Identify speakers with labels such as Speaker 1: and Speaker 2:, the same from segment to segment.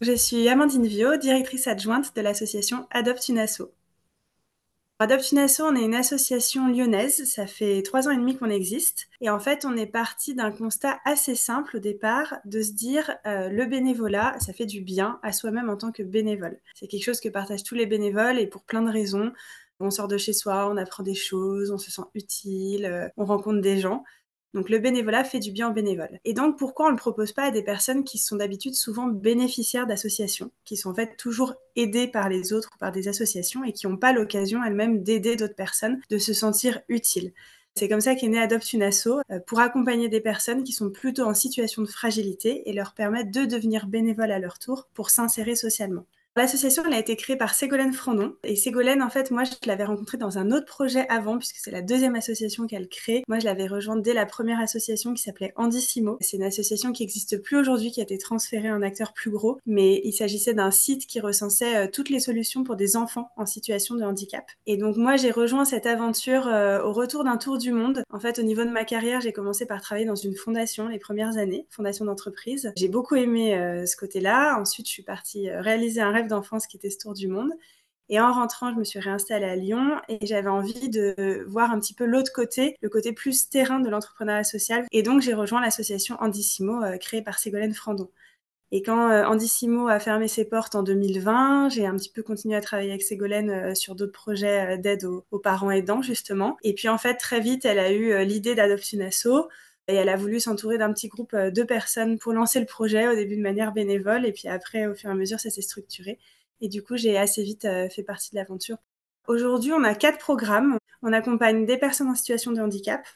Speaker 1: Je suis Amandine Viau, directrice adjointe de l'association Adopte une asso. Adopte une asso, on est une association lyonnaise, ça fait 3 ans et demi qu'on existe. Et en fait, on est parti d'un constat assez simple au départ, de se dire le bénévolat, ça fait du bien à soi-même en tant que bénévole. C'est quelque chose que partagent tous les bénévoles et pour plein de raisons. On sort de chez soi, on apprend des choses, on se sent utile, on rencontre des gens. Donc le bénévolat fait du bien aux bénévoles. Et donc pourquoi on ne le propose pas à des personnes qui sont d'habitude souvent bénéficiaires d'associations, qui sont en fait toujours aidées par les autres ou par des associations et qui n'ont pas l'occasion elles-mêmes d'aider d'autres personnes, de se sentir utiles. C'est comme ça qu'est né Adopte une asso, pour accompagner des personnes qui sont plutôt en situation de fragilité et leur permettre de devenir bénévoles à leur tour pour s'insérer socialement. L'association, elle a été créée par Ségolène Frandon. Et Ségolène, en fait, moi, je l'avais rencontrée dans un autre projet avant, puisque c'est la deuxième association qu'elle crée. Moi, je l'avais rejointe dès la première association qui s'appelait Andissimo. C'est une association qui n'existe plus aujourd'hui, qui a été transférée à un acteur plus gros. Mais il s'agissait d'un site qui recensait toutes les solutions pour des enfants en situation de handicap. Et donc, moi, j'ai rejoint cette aventure au retour d'un tour du monde. En fait, au niveau de ma carrière, j'ai commencé par travailler dans une fondation les premières années, fondation d'entreprise. J'ai beaucoup aimé ce côté-là. Ensuite, je suis partie réaliser un rêve d'enfance qui était ce tour du monde. Et en rentrant, je me suis réinstallée à Lyon et j'avais envie de voir un petit peu l'autre côté, le côté plus terrain de l'entrepreneuriat social. Et donc, j'ai rejoint l'association Andissimo, créée par Ségolène Frandon. Et quand Andissimo a fermé ses portes en 2020, j'ai un petit peu continué à travailler avec Ségolène sur d'autres projets d'aide aux parents aidants, justement. Et puis, en fait, très vite, elle a eu l'idée d'adopter une asso. Et elle a voulu s'entourer d'un petit groupe de personnes pour lancer le projet, au début de manière bénévole, et puis après, au fur et à mesure, ça s'est structuré. Et du coup, j'ai assez vite fait partie de l'aventure. Aujourd'hui, on a 4 programmes. On accompagne des personnes en situation de handicap,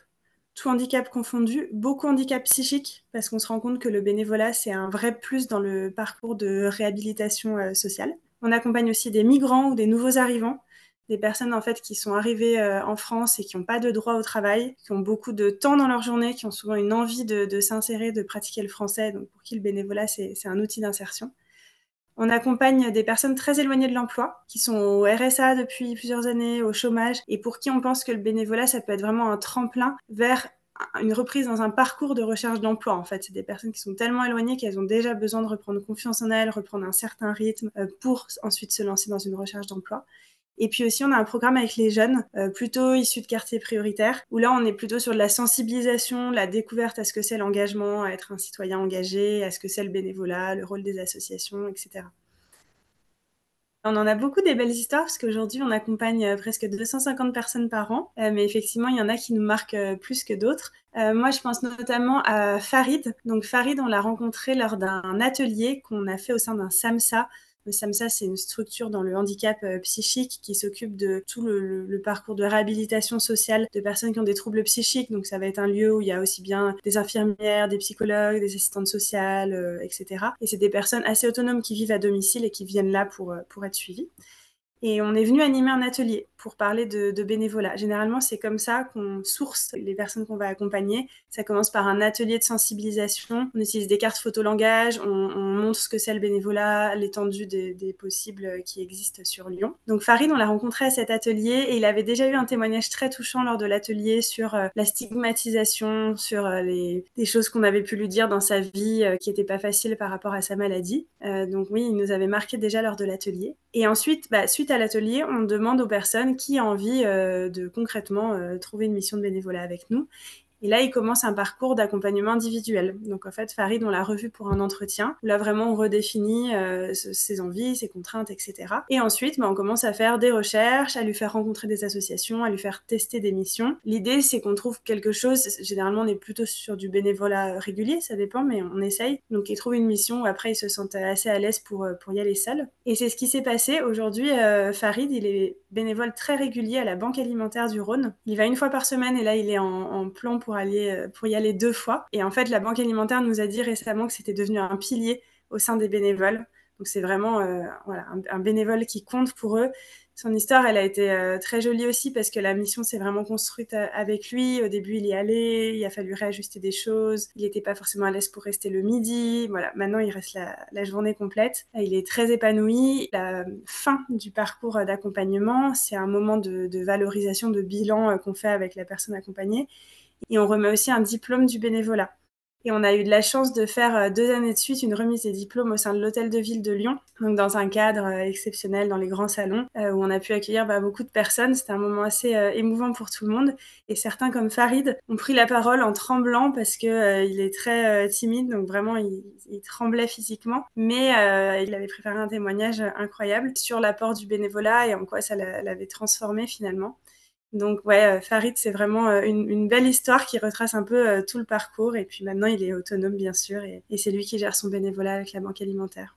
Speaker 1: tout handicap confondu, beaucoup handicap psychique, parce qu'on se rend compte que le bénévolat, c'est un vrai plus dans le parcours de réhabilitation sociale. On accompagne aussi des migrants ou des nouveaux arrivants, des personnes en fait qui sont arrivées en France et qui n'ont pas de droit au travail, qui ont beaucoup de temps dans leur journée, qui ont souvent une envie de s'insérer, de pratiquer le français, donc pour qui le bénévolat, c'est un outil d'insertion. On accompagne des personnes très éloignées de l'emploi, qui sont au RSA depuis plusieurs années, au chômage, et pour qui on pense que le bénévolat, ça peut être vraiment un tremplin vers une reprise dans un parcours de recherche d'emploi. En fait, c'est des personnes qui sont tellement éloignées qu'elles ont déjà besoin de reprendre confiance en elles, reprendre un certain rythme pour ensuite se lancer dans une recherche d'emploi. Et puis aussi, on a un programme avec les jeunes, plutôt issus de quartiers prioritaires, où là, on est plutôt sur de la sensibilisation, la découverte à ce que c'est l'engagement, à être un citoyen engagé, à ce que c'est le bénévolat, le rôle des associations, etc. On en a beaucoup des belles histoires parce qu'aujourd'hui on accompagne presque 250 personnes par an, mais effectivement il y en a qui nous marquent plus que d'autres. Moi je pense notamment à Farid. Donc Farid on l'a rencontré lors d'un atelier qu'on a fait au sein d'un SAMSA. Le SAMSA, c'est une structure dans le handicap psychique qui s'occupe de tout le parcours de réhabilitation sociale de personnes qui ont des troubles psychiques. Donc ça va être un lieu où il y a aussi bien des infirmières, des psychologues, des assistantes sociales, etc. Et c'est des personnes assez autonomes qui vivent à domicile et qui viennent là pour être suivies. Et on est venu animer un atelier pour parler de bénévolat. Généralement, c'est comme ça qu'on source les personnes qu'on va accompagner. Ça commence par un atelier de sensibilisation. On utilise des cartes photolangage, on montre ce que c'est le bénévolat, l'étendue des possibles qui existent sur Lyon. Donc Farid, on l'a rencontré à cet atelier et il avait déjà eu un témoignage très touchant lors de l'atelier sur la stigmatisation, sur les choses qu'on avait pu lui dire dans sa vie qui n'étaient pas faciles par rapport à sa maladie. Donc oui, il nous avait marqué déjà lors de l'atelier. Et ensuite, suite à l'atelier, on demande aux personnes qui ont envie de concrètement trouver une mission de bénévolat avec nous. Et là, il commence un parcours d'accompagnement individuel. Donc en fait, Farid, on l'a revu pour un entretien, où là vraiment on redéfinit ses envies, ses contraintes, etc. Et ensuite, on commence à faire des recherches, à lui faire rencontrer des associations, à lui faire tester des missions. L'idée, c'est qu'on trouve quelque chose, généralement on est plutôt sur du bénévolat régulier, ça dépend, mais on essaye. Donc il trouve une mission où après il se sent assez à l'aise pour y aller seul. Et c'est ce qui s'est passé. Aujourd'hui, Farid, il est bénévole très régulier à la Banque alimentaire du Rhône. Il va une fois par semaine et là il est en plan pour y aller 2 fois. Et en fait, la Banque alimentaire nous a dit récemment que c'était devenu un pilier au sein des bénévoles. Donc c'est vraiment voilà, un bénévole qui compte pour eux. Son histoire, elle a été très jolie aussi parce que la mission s'est vraiment construite avec lui. Au début, il y allait, il a fallu réajuster des choses. Il n'était pas forcément à l'aise pour rester le midi. Voilà, maintenant, il reste la journée complète. Il est très épanoui. La fin du parcours d'accompagnement, c'est un moment de valorisation, de bilan qu'on fait avec la personne accompagnée. Et on remet aussi un diplôme du bénévolat. Et on a eu de la chance de faire 2 années de suite une remise des diplômes au sein de l'Hôtel de Ville de Lyon, donc dans un cadre exceptionnel, dans les grands salons, où on a pu accueillir beaucoup de personnes. C'était un moment assez émouvant pour tout le monde. Et certains, comme Farid, ont pris la parole en tremblant parce que il est très timide, donc vraiment il tremblait physiquement. Mais il avait préparé un témoignage incroyable sur l'apport du bénévolat et en quoi ça l'avait transformé finalement. Donc ouais, Farid, c'est vraiment une belle histoire qui retrace un peu tout le parcours. Et puis maintenant, il est autonome, bien sûr, et c'est lui qui gère son bénévolat avec la banque alimentaire.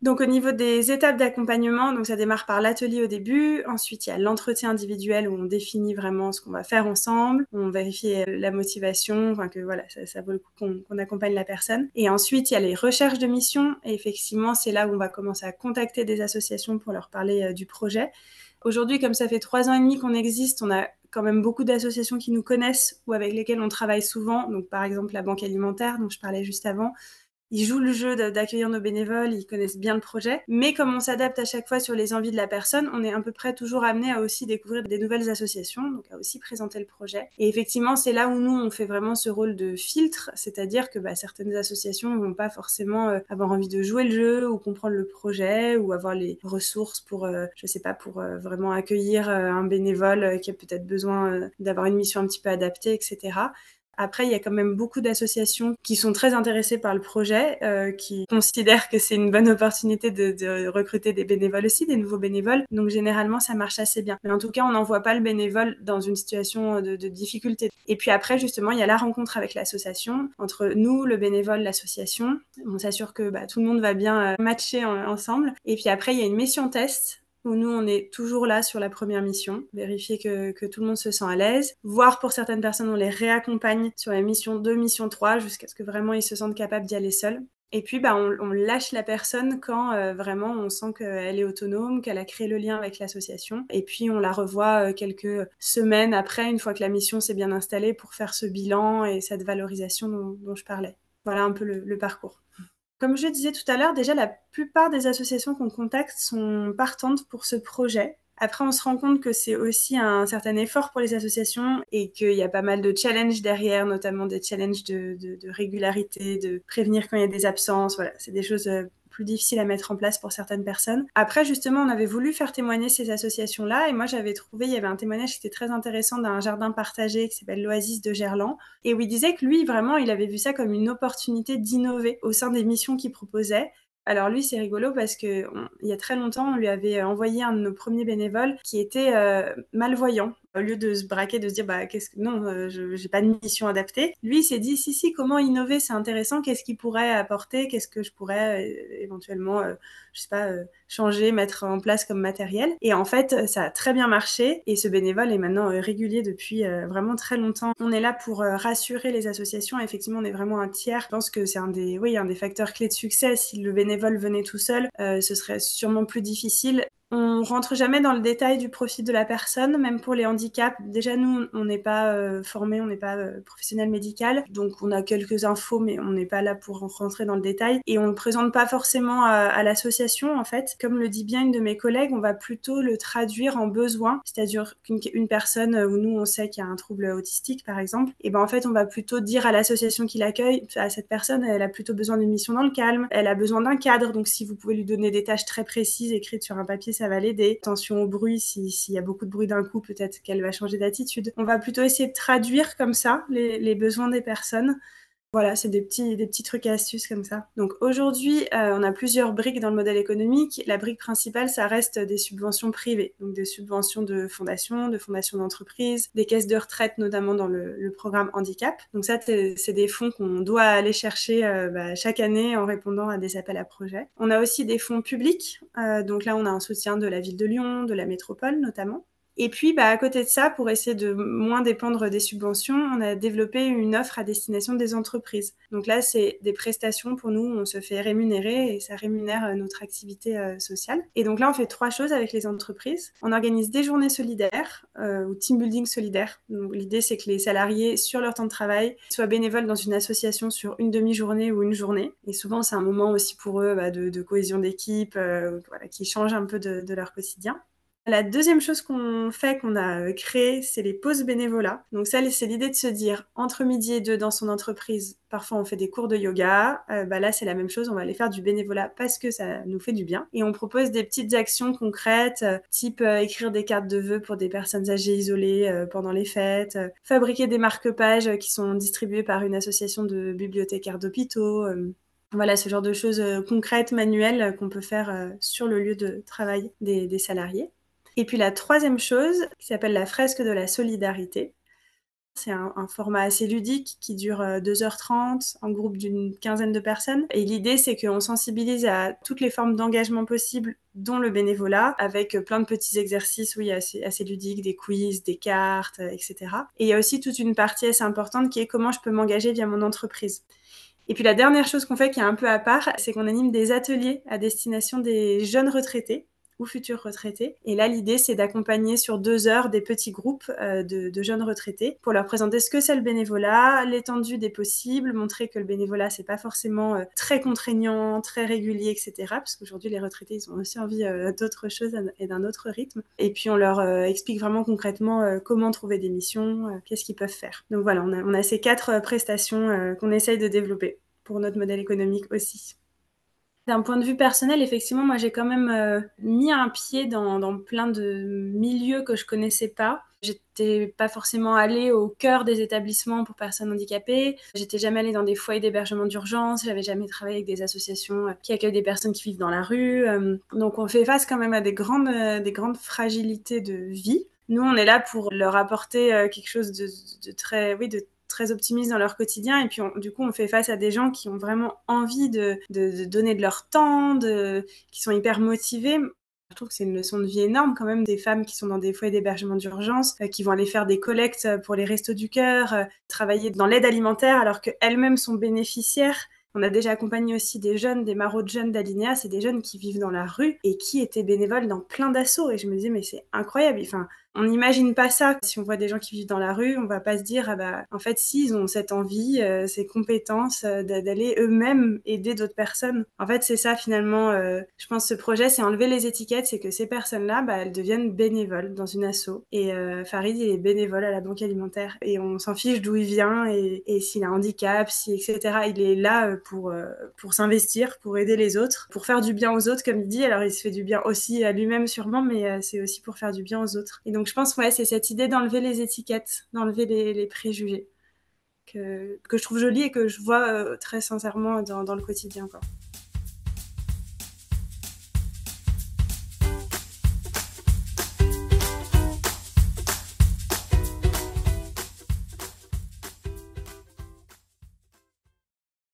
Speaker 1: Donc au niveau des étapes d'accompagnement, donc ça démarre par l'atelier au début, ensuite il y a l'entretien individuel où on définit vraiment ce qu'on va faire ensemble, on vérifie la motivation, enfin que voilà, ça vaut le coup qu'on accompagne la personne. Et ensuite il y a les recherches de mission, et effectivement c'est là où on va commencer à contacter des associations pour leur parler du projet. Aujourd'hui, comme ça fait 3 ans et demi qu'on existe, on a quand même beaucoup d'associations qui nous connaissent ou avec lesquelles on travaille souvent. Donc, par exemple, la Banque Alimentaire, dont je parlais juste avant. Ils jouent le jeu d'accueillir nos bénévoles, ils connaissent bien le projet. Mais comme on s'adapte à chaque fois sur les envies de la personne, on est à peu près toujours amené à aussi découvrir des nouvelles associations, donc à aussi présenter le projet. Et effectivement, c'est là où nous, on fait vraiment ce rôle de filtre, c'est-à-dire que certaines associations vont pas forcément avoir envie de jouer le jeu ou comprendre le projet ou avoir les ressources pour, je sais pas, pour vraiment accueillir un bénévole qui a peut-être besoin d'avoir une mission un petit peu adaptée, etc. Après, il y a quand même beaucoup d'associations qui sont très intéressées par le projet, qui considèrent que c'est une bonne opportunité de recruter des bénévoles aussi, des nouveaux bénévoles. Donc généralement, ça marche assez bien. Mais en tout cas, on n'envoie pas le bénévole dans une situation de difficulté. Et puis après, justement, il y a la rencontre avec l'association, entre nous, le bénévole, l'association. On s'assure que tout le monde va bien matcher ensemble. Et puis après, il y a une mission test où nous, on est toujours là sur la première mission, vérifier que tout le monde se sent à l'aise, voire pour certaines personnes, on les réaccompagne sur la mission 2, mission 3, jusqu'à ce que vraiment ils se sentent capables d'y aller seuls. Et puis, on lâche la personne quand vraiment on sent qu'elle est autonome, qu'elle a créé le lien avec l'association. Et puis, on la revoit quelques semaines après, une fois que la mission s'est bien installée, pour faire ce bilan et cette valorisation dont je parlais. Voilà un peu le parcours. Comme je disais tout à l'heure, déjà la plupart des associations qu'on contacte sont partantes pour ce projet. Après, on se rend compte que c'est aussi un certain effort pour les associations et qu'il y a pas mal de challenges derrière, notamment des challenges de régularité, de prévenir quand il y a des absences. Voilà, c'est des choses plus difficiles à mettre en place pour certaines personnes. Après, justement, on avait voulu faire témoigner ces associations-là et moi, j'avais trouvé, il y avait un témoignage qui était très intéressant d'un jardin partagé qui s'appelle l'Oasis de Gerland et où il disait que lui, vraiment, il avait vu ça comme une opportunité d'innover au sein des missions qu'il proposait. Alors lui, c'est rigolo parce que il y a très longtemps, on lui avait envoyé un de nos premiers bénévoles qui était malvoyant. Au lieu de se braquer, de se dire qu'est-ce que non, je j'ai pas de mission adaptée. Lui, il s'est dit si, comment innover, c'est intéressant. Qu'est-ce qu'il pourrait apporter? Qu'est-ce que je pourrais éventuellement, je sais pas, changer, mettre en place comme matériel? Et en fait, ça a très bien marché. Et ce bénévole est maintenant régulier depuis vraiment très longtemps. On est là pour rassurer les associations. Effectivement, on est vraiment un tiers. Je pense que c'est un des facteurs clés de succès. Si le bénévole venait tout seul, ce serait sûrement plus difficile. On rentre jamais dans le détail du profil de la personne, même pour les handicaps. Déjà, nous, on n'est pas formés, on n'est pas professionnel médical, donc on a quelques infos, mais on n'est pas là pour rentrer dans le détail. Et on le présente pas forcément à l'association, en fait. Comme le dit bien une de mes collègues, on va plutôt le traduire en besoin, c'est-à-dire qu'une personne où nous, on sait qu'il y a un trouble autistique, par exemple, et en fait, on va plutôt dire à l'association qui l'accueille, à cette personne, elle a plutôt besoin d'une mission dans le calme, elle a besoin d'un cadre, donc si vous pouvez lui donner des tâches très précises écrites sur un papier, ça va l'aider. Attention au bruit, s'il y a beaucoup de bruit d'un coup, peut-être qu'elle va changer d'attitude. On va plutôt essayer de traduire comme ça les besoins des personnes. Voilà, c'est des petits trucs et astuces comme ça. Donc aujourd'hui, on a plusieurs briques dans le modèle économique. La brique principale, ça reste des subventions privées, donc des subventions de fondations d'entreprises, des caisses de retraite, notamment dans le programme handicap. Donc ça, c'est des fonds qu'on doit aller chercher chaque année en répondant à des appels à projets. On a aussi des fonds publics. Donc là, on a un soutien de la ville de Lyon, de la métropole notamment. Et puis, à côté de ça, pour essayer de moins dépendre des subventions, on a développé une offre à destination des entreprises. Donc là, c'est des prestations pour nous, on se fait rémunérer et ça rémunère notre activité sociale. Et donc là, on fait 3 choses avec les entreprises. On organise des journées solidaires ou team building solidaire. Donc l'idée, c'est que les salariés, sur leur temps de travail, soient bénévoles dans une association sur une demi-journée ou une journée. Et souvent, c'est un moment aussi pour eux de cohésion d'équipe, qui change un peu de leur quotidien. La deuxième chose qu'on fait, qu'on a créée, c'est les pauses bénévolat. Donc ça, c'est l'idée de se dire, entre midi et deux dans son entreprise, parfois on fait des cours de yoga. Là, c'est la même chose, on va aller faire du bénévolat parce que ça nous fait du bien. Et on propose des petites actions concrètes, type écrire des cartes de vœux pour des personnes âgées isolées pendant les fêtes, fabriquer des marque-pages qui sont distribués par une association de bibliothécaires d'hôpitaux. Voilà, ce genre de choses concrètes, manuelles, qu'on peut faire sur le lieu de travail des salariés. Et puis la troisième chose, qui s'appelle la fresque de la solidarité. C'est un format assez ludique qui dure 2h30 en groupe d'une quinzaine de personnes. Et l'idée, c'est qu'on sensibilise à toutes les formes d'engagement possibles, dont le bénévolat, avec plein de petits exercices, oui, assez ludiques, des quiz, des cartes, etc. Et il y a aussi toute une partie assez importante qui est comment je peux m'engager via mon entreprise. Et puis la dernière chose qu'on fait qui est un peu à part, c'est qu'on anime des ateliers à destination des jeunes retraités ou futurs retraités. Et là, l'idée, c'est d'accompagner sur 2 heures des petits groupes de jeunes retraités pour leur présenter ce que c'est le bénévolat, l'étendue des possibles, montrer que le bénévolat, c'est pas forcément très contraignant, très régulier, etc. Parce qu'aujourd'hui, les retraités, ils ont aussi envie d'autre chose et d'un autre rythme. Et puis, on leur explique vraiment concrètement comment trouver des missions, qu'est-ce qu'ils peuvent faire. Donc voilà, on a ces 4 prestations qu'on essaye de développer pour notre modèle économique aussi. D'un point de vue personnel, effectivement, moi j'ai quand même mis un pied dans plein de milieux que je connaissais pas. J'étais pas forcément allée au cœur des établissements pour personnes handicapées. J'étais jamais allée dans des foyers d'hébergement d'urgence. J'avais jamais travaillé avec des associations qui accueillent des personnes qui vivent dans la rue. Donc on fait face quand même à des grandes fragilités de vie. Nous, on est là pour leur apporter quelque chose de très, oui, de très optimistes dans leur quotidien. Et puis, du coup, on fait face à des gens qui ont vraiment envie de donner de leur temps, qui sont hyper motivés. Je trouve que c'est une leçon de vie énorme quand même, des femmes qui sont dans des foyers d'hébergement d'urgence, qui vont aller faire des collectes pour les Restos du Cœur, travailler dans l'aide alimentaire alors qu'elles-mêmes sont bénéficiaires. On a déjà accompagné aussi des jeunes, des maraudes jeunes d'Alinéa, c'est des jeunes qui vivent dans la rue et qui étaient bénévoles dans plein d'assauts. Et je me disais, mais c'est incroyable. Enfin, on n'imagine pas ça. Si on voit des gens qui vivent dans la rue, on va pas se dire, ah bah, en fait, si, ils ont cette envie, ces compétences d'aller eux-mêmes aider d'autres personnes. En fait, c'est ça finalement. Je pense que ce projet, c'est enlever les étiquettes, c'est que ces personnes-là, bah, elles deviennent bénévoles dans une asso. Et Farid, il est bénévole à la banque alimentaire. Et on s'en fiche d'où il vient et s'il a un handicap, si, etc. Il est là pour s'investir, pour aider les autres, pour faire du bien aux autres, comme il dit. Alors, il se fait du bien aussi à lui-même sûrement, mais c'est aussi pour faire du bien aux autres. Et donc, je pense, ouais, c'est cette idée d'enlever les étiquettes, d'enlever les préjugés que je trouve jolie et que je vois très sincèrement dans le quotidien, quoi.